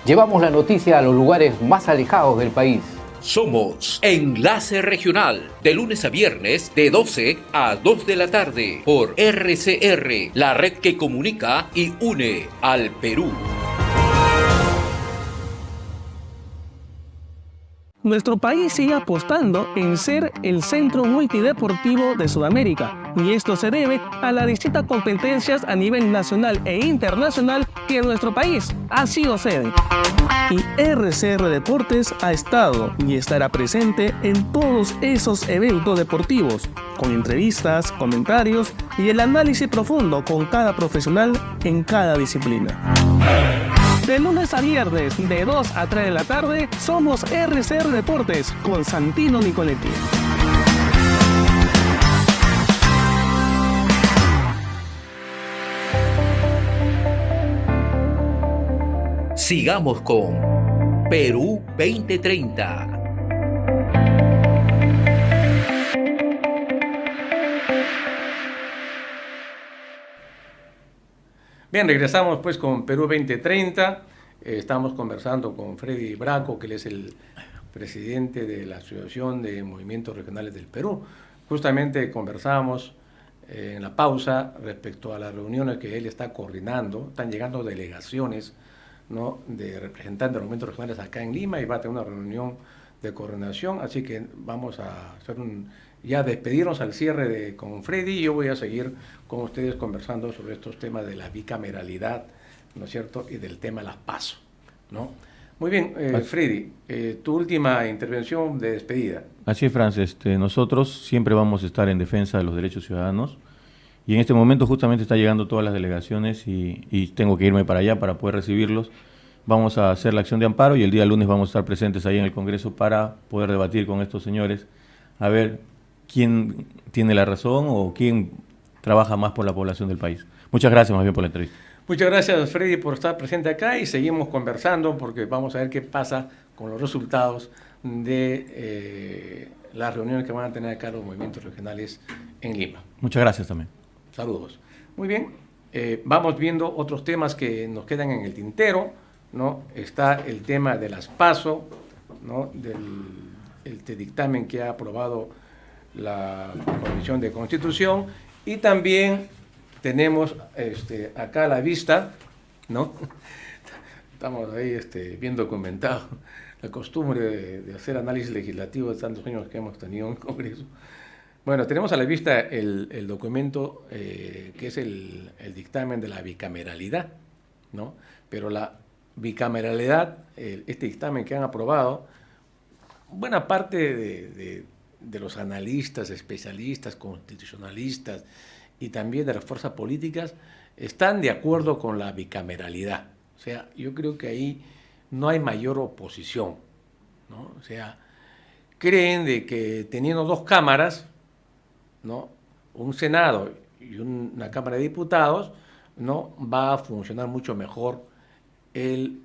Llevamos la noticia a los lugares más alejados del país. Somos Enlace Regional, de lunes a viernes, de 12 a 2 de la tarde, por RCR, la red que comunica y une al Perú. Nuestro país sigue apostando en ser el centro multideportivo de Sudamérica, y esto se debe a las distintas competencias a nivel nacional e internacional que nuestro país ha sido sede. Y RCR Deportes ha estado y estará presente en todos esos eventos deportivos, con entrevistas, comentarios y el análisis profundo con cada profesional en cada disciplina. De lunes a viernes, de 2 a 3 de la tarde, somos RCR Deportes con Santino Nicoletti. Sigamos con Perú 2030. Bien, regresamos pues con Perú 2030. Estamos conversando con Freddy Braco, que él es el presidente de la Asociación de Movimientos Regionales del Perú. Justamente conversamos en la pausa respecto a las reuniones que él está coordinando. Están llegando delegaciones, ¿no?, de representantes de los movimientos regionales acá en Lima, y va a tener una reunión de coordinación, así que vamos a hacer ya despedirnos al cierre con Freddy, y yo voy a seguir con ustedes conversando sobre estos temas de la bicameralidad, ¿no es cierto?, y del tema de las PASO, ¿no? Muy bien, Freddy, tu última intervención de despedida. Así es, Franz, nosotros siempre vamos a estar en defensa de los derechos ciudadanos, y en este momento justamente está llegando todas las delegaciones y tengo que irme para allá para poder recibirlos. Vamos a hacer la acción de amparo y el día lunes vamos a estar presentes ahí en el Congreso para poder debatir con estos señores, a ver quién tiene la razón o quién trabaja más por la población del país. Muchas gracias más bien por la entrevista. Muchas gracias, Freddy, por estar presente acá, y seguimos conversando porque vamos a ver qué pasa con los resultados de las reuniones que van a tener acá los movimientos regionales en Lima. Muchas gracias también. Saludos. Muy bien, vamos viendo otros temas que nos quedan en el tintero, ¿no? Está el tema de las PASO, ¿no?, del dictamen que ha aprobado la Comisión de Constitución, y también tenemos acá a la vista, ¿no? Estamos ahí bien documentado la costumbre de hacer análisis legislativo de tantos años que hemos tenido en el Congreso. Bueno, tenemos a la vista el documento que es el dictamen de la bicameralidad, ¿no? Pero la bicameralidad, este dictamen que han aprobado, buena parte de los analistas, especialistas, constitucionalistas y también de las fuerzas políticas están de acuerdo con la bicameralidad. O sea, yo creo que ahí no hay mayor oposición, ¿no? O sea, creen de que teniendo dos cámaras, ¿no?, un Senado y una Cámara de Diputados, ¿no?, va a funcionar mucho mejor el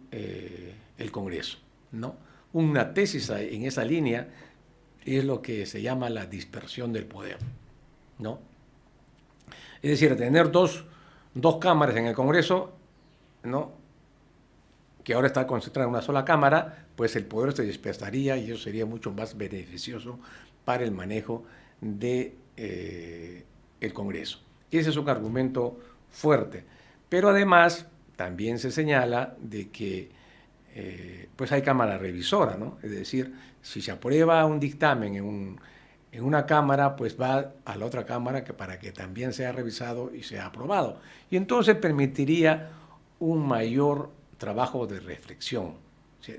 Congreso, ¿no? Una tesis en esa línea es lo que se llama la dispersión del poder, ¿no? Es decir, tener dos cámaras en el Congreso, ¿no?, que ahora está concentrada en una sola cámara, pues el poder se dispersaría y eso sería mucho más beneficioso para el manejo de el Congreso. Ese es un argumento fuerte. Pero además también se señala de que pues hay cámara revisora, ¿no? Es decir, si se aprueba un dictamen en una cámara, pues va a la otra cámara para que también sea revisado y sea aprobado. Y entonces permitiría un mayor trabajo de reflexión,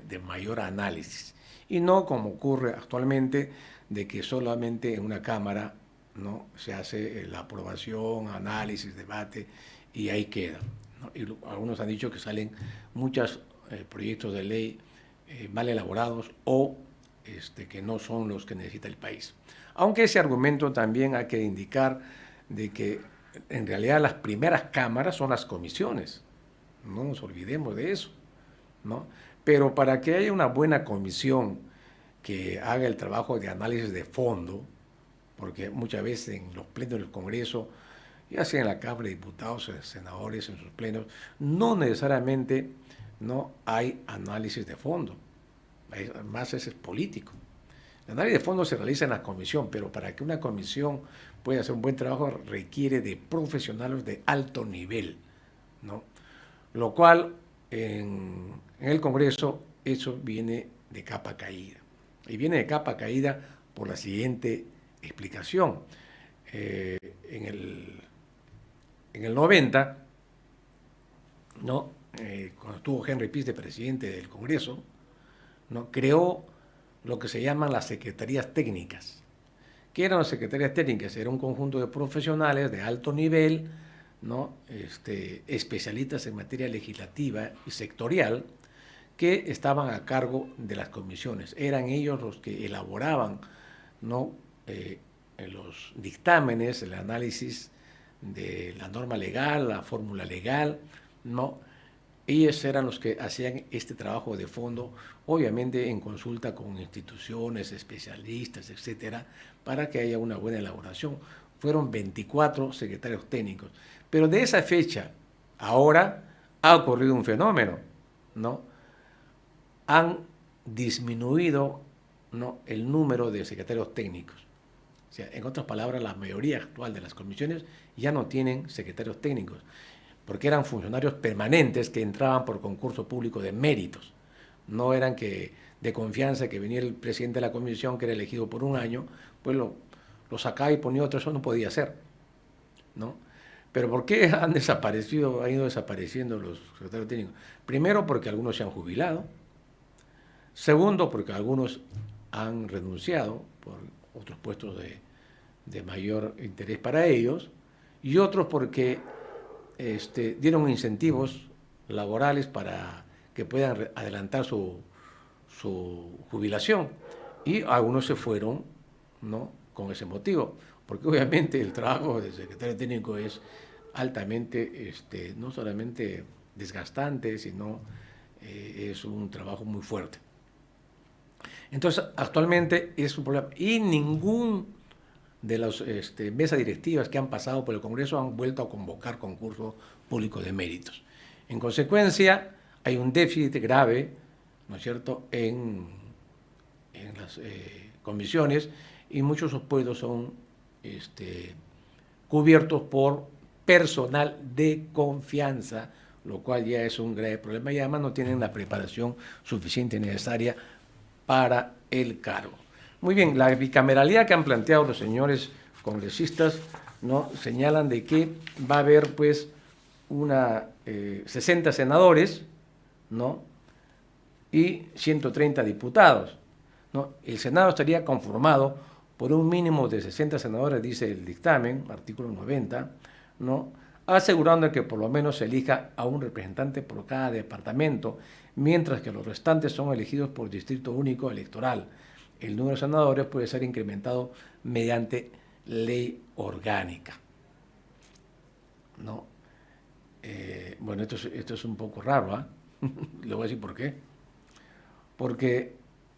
de mayor análisis. Y no como ocurre actualmente, de que solamente en una cámara, ¿no?, se hace la aprobación, análisis, debate, y ahí queda, ¿no? Y algunos han dicho que salen muchos proyectos de ley mal elaborados o que no son los que necesita el país. Aunque ese argumento también hay que indicar de que en realidad las primeras cámaras son las comisiones. No nos olvidemos de eso, ¿no? Pero para que haya una buena comisión que haga el trabajo de análisis de fondo, porque muchas veces en los plenos del Congreso, ya sea en la Cámara de Diputados, senadores, en sus plenos, no necesariamente no hay análisis de fondo. Más ese es político. El análisis de fondo se realiza en la comisión, pero para que una comisión pueda hacer un buen trabajo requiere de profesionales de alto nivel, ¿no? Lo cual en el Congreso eso viene de capa caída. Y viene de capa caída por la siguiente explicación. En el 90, ¿no?, cuando estuvo Henry Pease de presidente del Congreso, ¿no?, creó lo que se llaman las secretarías técnicas. ¿Qué eran las secretarías técnicas? Era un conjunto de profesionales de alto nivel, ¿no?, especialistas en materia legislativa y sectorial, que estaban a cargo de las comisiones. Eran ellos los que elaboraban, ¿no?, los dictámenes, el análisis de la norma legal, la fórmula legal, ¿no? Ellos eran los que hacían este trabajo de fondo, obviamente en consulta con instituciones, especialistas, etcétera, para que haya una buena elaboración. Fueron 24 secretarios técnicos. Pero de esa fecha, ahora ha ocurrido un fenómeno, ¿no? Han disminuido, ¿no?, el número de secretarios técnicos. O sea, en otras palabras, la mayoría actual de las comisiones ya no tienen secretarios técnicos, porque eran funcionarios permanentes que entraban por concurso público de méritos. No eran que de confianza, que venía el presidente de la comisión, que era elegido por un año, pues lo sacaba y ponía otro. Eso no podía ser, ¿no? Pero ¿por qué han ido desapareciendo los secretarios técnicos? Primero, porque algunos se han jubilado. Segundo, porque algunos han renunciado por otros puestos de mayor interés para ellos. Y otros porque dieron incentivos laborales para que puedan adelantar su jubilación. Y algunos se fueron, ¿no?, con ese motivo. Porque obviamente el trabajo de secretario técnico es altamente, no solamente desgastante, sino es un trabajo muy fuerte. Entonces, actualmente es un problema. Y ningún de las mesas directivas que han pasado por el Congreso han vuelto a convocar concursos públicos de méritos. En consecuencia, hay un déficit grave, ¿no es cierto?, en las comisiones, y muchos de esos puestos son cubiertos por personal de confianza, lo cual ya es un grave problema, y además no tienen la preparación suficiente y necesaria para el cargo. Muy bien, la bicameralidad que han planteado los señores congresistas, ¿no?, señalan de que va a haber pues 60 senadores, ¿no?, y 130 diputados, ¿no? El Senado estaría conformado por un mínimo de 60 senadores, dice el dictamen, artículo 90, ¿no?, asegurando que por lo menos se elija a un representante por cada departamento, mientras que los restantes son elegidos por distrito único electoral. El número de senadores puede ser incrementado mediante ley orgánica, ¿no? Bueno, esto es un poco raro, ¿eh? Le voy a decir por qué. Porque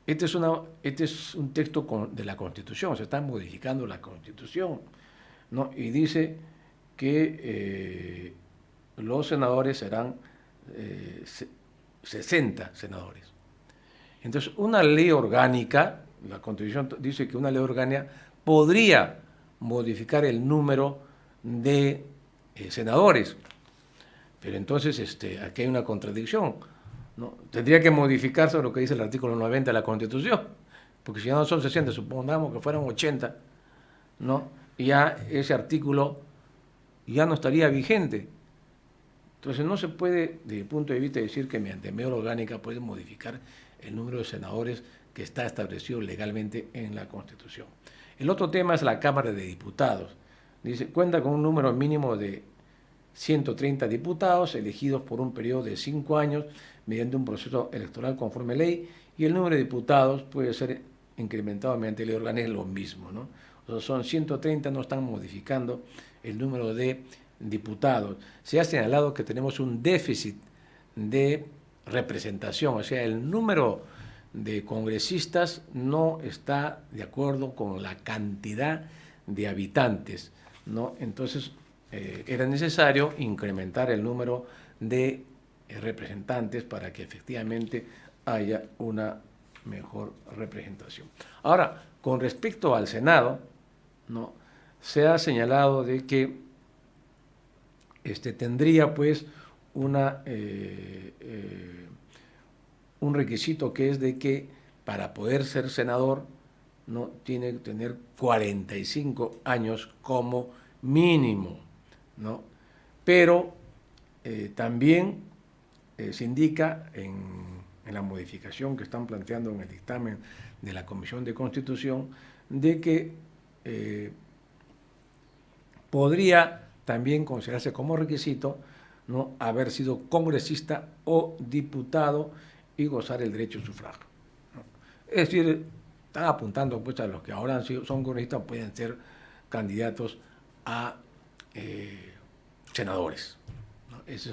este es un texto de la Constitución, se está modificando la Constitución, ¿no? Y dice que los senadores serán 60 senadores. Entonces, una ley orgánica, la Constitución dice que una ley orgánica podría modificar el número de senadores, pero entonces aquí hay una contradicción, ¿no? Tendría que modificarse lo que dice el artículo 90 de la Constitución, porque si ya no son 60, supongamos que fueran 80, ¿no? Y ya ese artículo ya no estaría vigente. Entonces no se puede, desde el punto de vista, decir que mediante medida orgánica puede modificar el número de senadores que está establecido legalmente en la Constitución. El otro tema es la Cámara de Diputados. Dice, cuenta con un número mínimo de 130 diputados elegidos por un periodo de 5 años mediante un proceso electoral conforme ley, y el número de diputados puede ser incrementado mediante ley orgánica, es lo mismo, ¿no? O sea, son 130, no están modificando el número de diputados. Se ha señalado que tenemos un déficit de representación, o sea, el número de congresistas no está de acuerdo con la cantidad de habitantes, ¿no? Entonces, era necesario incrementar el número de representantes para que efectivamente haya una mejor representación. Ahora, con respecto al Senado, ¿no? Se ha señalado de que tendría pues un requisito, que es de que para poder ser senador, ¿no?, tiene que tener 45 años como mínimo, ¿no? Pero también se indica en la modificación que están planteando en el dictamen de la Comisión de Constitución de que podría también considerarse como requisito, ¿no?, haber sido congresista o diputado y gozar el derecho al sufragio, ¿no? Es decir, están apuntando pues a los que ahora son congresistas, pueden ser candidatos a senadores, ¿no? Esa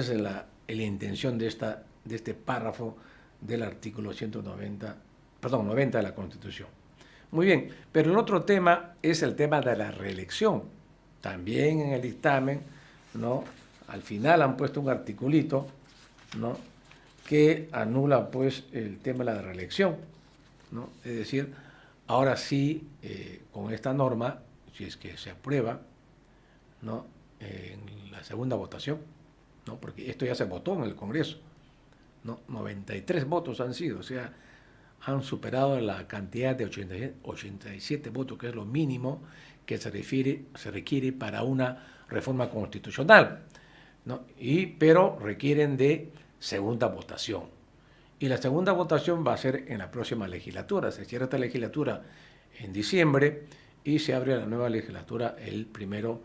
es la intención de este párrafo del artículo 90 de la Constitución. Muy bien, pero el otro tema es el tema de la reelección. También en el dictamen, ¿no?, al final han puesto un articulito, ¿no?, que anula pues el tema de la reelección, ¿no? Es decir, ahora sí, con esta norma, si es que se aprueba, ¿no?, en la segunda votación, ¿no?, porque esto ya se votó en el Congreso, ¿no? 93 votos han sido, o sea, han superado la cantidad de 87 votos, que es lo mínimo que se requiere para una reforma constitucional, ¿no? Pero requieren de segunda votación. Y la segunda votación va a ser en la próxima legislatura. Se cierra esta legislatura en diciembre y se abre la nueva legislatura el 1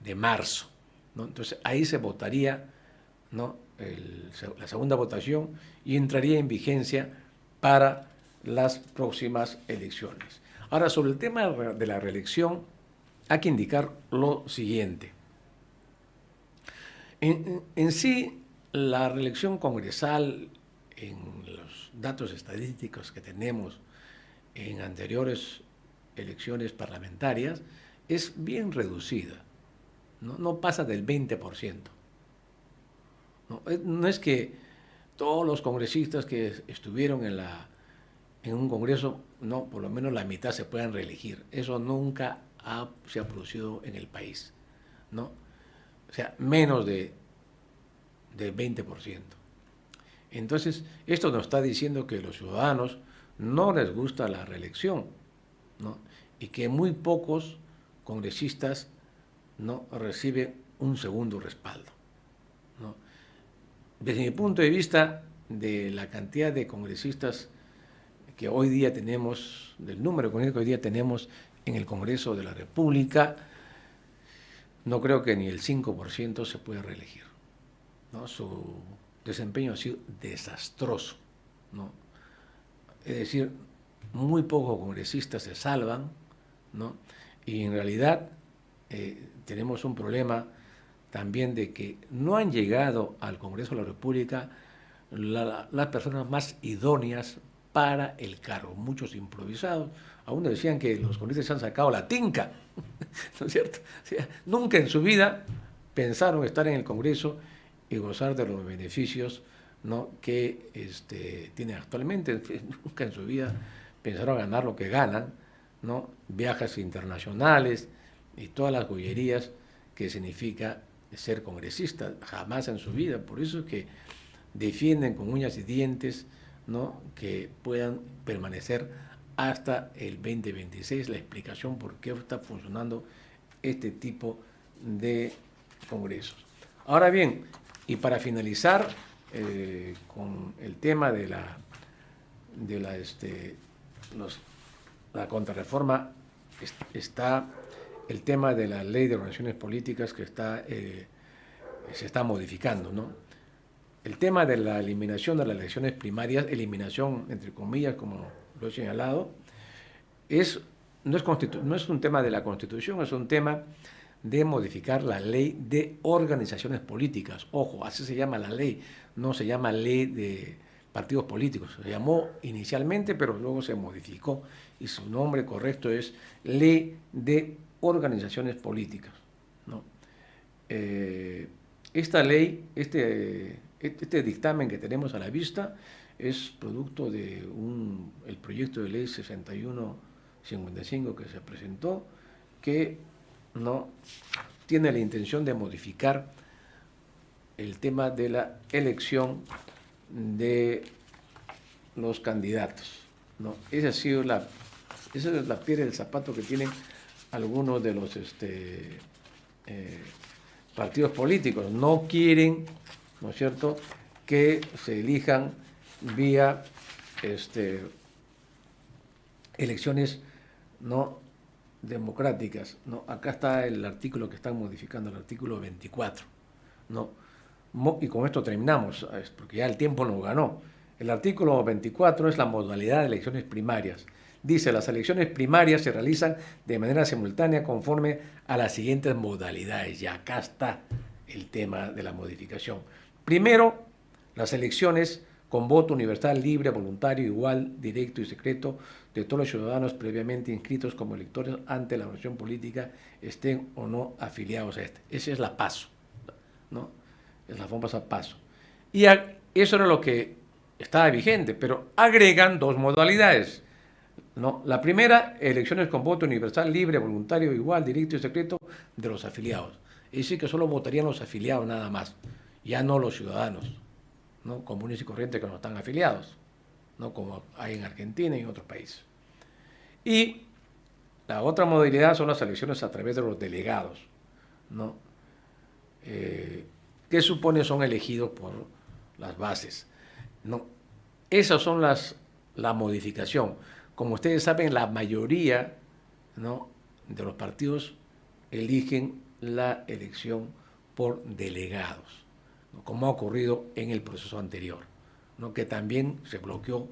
de marzo, ¿no? Entonces ahí se votaría, ¿no?, la segunda votación, y entraría en vigencia para las próximas elecciones. Ahora, sobre el tema de la reelección, hay que indicar lo siguiente. En sí, la reelección congresal, en los datos estadísticos que tenemos en anteriores elecciones parlamentarias, es bien reducida, no pasa del 20%. No es que todos los congresistas que estuvieron en un congreso, no, por lo menos la mitad se puedan reelegir. Eso nunca se ha producido en el país, ¿no? O sea, menos del 20%. Entonces, esto nos está diciendo que a los ciudadanos no les gusta la reelección, ¿no?, y que muy pocos congresistas no reciben un segundo respaldo, ¿no? Desde mi punto de vista, de la cantidad de congresistas que hoy día tenemos, del número de congresistas que hoy día tenemos en el Congreso de la República, no creo que ni el 5% se pueda reelegir, ¿no? Su desempeño ha sido desastroso, ¿no? Es decir, muy pocos congresistas se salvan, ¿no? Y en realidad tenemos un problema también de que no han llegado al Congreso de la República las personas más idóneas para el cargo, muchos improvisados. Aún decían que los congresistas se han sacado la tinca, ¿no es cierto? O sea, nunca en su vida pensaron estar en el Congreso y gozar de los beneficios, ¿no?, que tienen actualmente. Nunca en su vida pensaron ganar lo que ganan, ¿no?, viajes internacionales y todas las gollerías que significa ser congresista, jamás en su vida. Por eso es que defienden con uñas y dientes, ¿no?, que puedan permanecer hasta el 2026, la explicación por qué está funcionando este tipo de congresos. Ahora bien, y para finalizar con el tema de la contrarreforma, está el tema de la ley de organizaciones políticas que se está modificando, ¿no? El tema de la eliminación de las elecciones primarias, eliminación entre comillas, como lo he señalado, no es un tema de la Constitución, es un tema de modificar la ley de organizaciones políticas. Ojo, así se llama la ley, no se llama ley de partidos políticos. Se llamó inicialmente, pero luego se modificó y su nombre correcto es Ley de Organizaciones Políticas, ¿no? Esta ley, este dictamen que tenemos a la vista es producto de el proyecto de ley 6155 que se presentó, que no tiene la intención de modificar el tema de la elección de los candidatos, ¿no? Esa es la piedra del zapato que tienen algunos de los partidos políticos. No quieren, ¿no es cierto?, que se elijan vía elecciones no democráticas, ¿no? Acá está el artículo que están modificando, el artículo 24, ¿no? Y con esto terminamos, porque ya el tiempo nos ganó. El artículo 24 es la modalidad de elecciones primarias. Dice, las elecciones primarias se realizan de manera simultánea conforme a las siguientes modalidades. Y acá está el tema de la modificación. Primero, las elecciones con voto universal, libre, voluntario, igual, directo y secreto de todos los ciudadanos previamente inscritos como electores ante la organización política, estén o no afiliados a este. Esa es la PASO, ¿no? Es la famosa PASO. Y eso era lo que estaba vigente, pero agregan dos modalidades, ¿no? La primera, elecciones con voto universal, libre, voluntario, igual, directo y secreto de los afiliados. Es decir, que solo votarían los afiliados nada más, ya no los ciudadanos, ¿no?, comunes y corrientes que no están afiliados, ¿no?, como hay en Argentina y en otros países. Y la otra modalidad son las elecciones a través de los delegados, ¿no?, que supone son elegidos por las bases, ¿no? Esas son la modificación. Como ustedes saben, la mayoría, ¿no?, de los partidos eligen la elección por delegados, ¿no?, como ha ocurrido en el proceso anterior, ¿no?, que también se bloqueó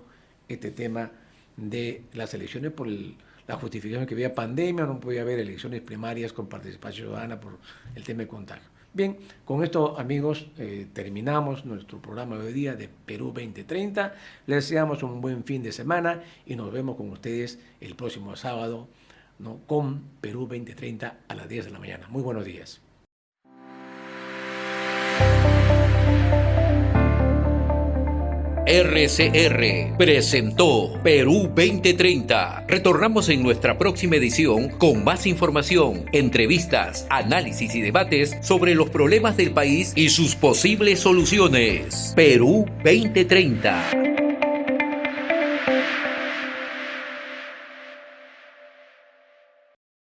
este tema de las elecciones por la justificación que había pandemia, no podía haber elecciones primarias con participación ciudadana por el tema de contagio. Bien, con esto, amigos, terminamos nuestro programa de hoy día de Perú 2030. Les deseamos un buen fin de semana y nos vemos con ustedes el próximo sábado, ¿no?, con Perú 2030 a las 10 de la mañana. Muy buenos días. RCR presentó Perú 2030. Retornamos en nuestra próxima edición con más información, entrevistas, análisis y debates sobre los problemas del país y sus posibles soluciones. Perú 2030.